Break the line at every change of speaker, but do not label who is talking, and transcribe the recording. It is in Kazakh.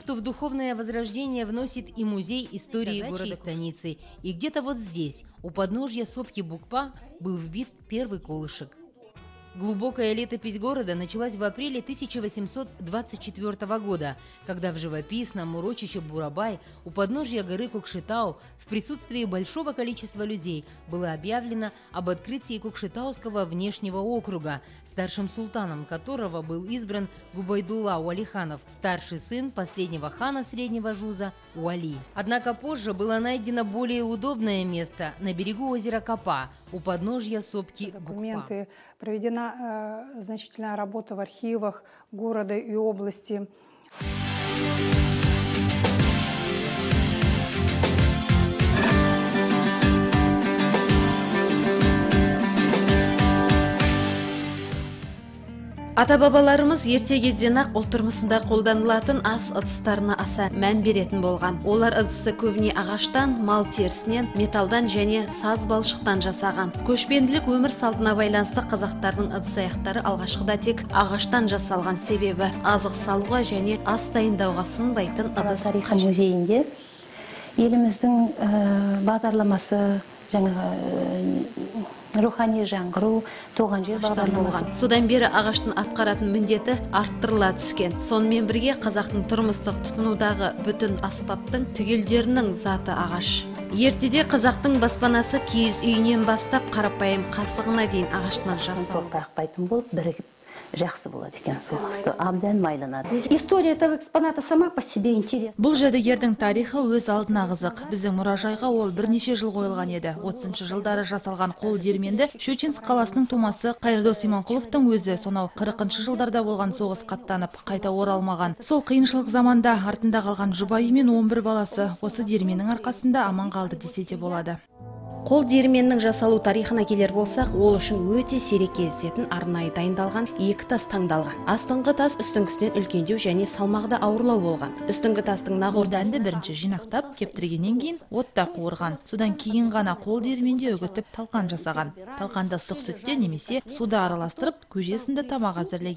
что в духовное возрождение вносит и музей истории города-станицы. И где-то вот здесь, у подножья сопки Букпа, был вбит первый колышек. Глубокая летопись города началась в апреле 1824 года, когда в живописном урочище Бурабай у подножья горы Кокшетау в присутствии большого количества людей было объявлено об открытии Кокшетауского внешнего округа, старшим султаном которого был избран Губайдулла Уалиханов, старший сын последнего хана Среднего Жуза Уали. Однако позже было найдено более удобное место на берегу озера Капа, у подножья сопки Букпа.
Проведена значительная работа в архивах города и области.
Ата-бабаларымыз ерте кезден-ақ ұлт тұрмысында қолданылатын ас ыдыстарына аса мән беретін болған. Олар ыдысты көбіне ағаштан, мал терісінен, металдан және саз балшықтан жасаған. Көшпенділік өмір салтына байланысты қазақтардың ыдыс аяқтары алғашқыда тек ағаштан жасалған, себебі азық салуға және ас дайындауға сынбайтын ыдыс
тарихы музейінде еліміздің бағдарламасы рухани жаңғыру, туған жер бағдарламасы.
Содан бері ағаштың атқаратын міндеті арттырыла түскен. Сонымен бірге қазақтың тұрмыстық тұтынудағы бүтін аспаптың түгелдерінің заты ағаш. Ертеде қазақтың баспанасы киіз үйінен бастап қарапайым қасығына дейін ағаштан жасалған.
Қақпайтын болып бірігіп жақсы болады екен, соғысты абдан майланады.
История этого экспоната сама по себе интересна.
Бұл жәдігердің тарихы өз алдына қызық. Біздің мұражайға ол бірнеше жыл қойылған еді. 30 жылдары жасалған қол диірменді Щучинск қаласының тумасы Қайырдос Иманқұловтың өзі сонау 40 жылдарда болған соғыс қаттанып, қайта оралмаған. Сол қиыншылық заманда артында қалған жұбайы мен 11 баласы осы диірменнің арқасында аман қалды десе де болады.
Қол диірменнің жасалу тарихына келер болсақ, ол үшін өте сирек кездесетін арнайы дайындалған екі тас таңдалған. Астыңғы тас үстіңгісінен үлкендеу және салмағда ауырлау болған. Үстіңгі тастың
дәнді бірінші жинақтап, кептіргеннен кейін отта қуырған. Содан кейін ғана қол диірменде үгітіп талқан жасаған. Талқанды ыстық сүтте немесе суда араластырып, көжесінде тамақ әзірлеген.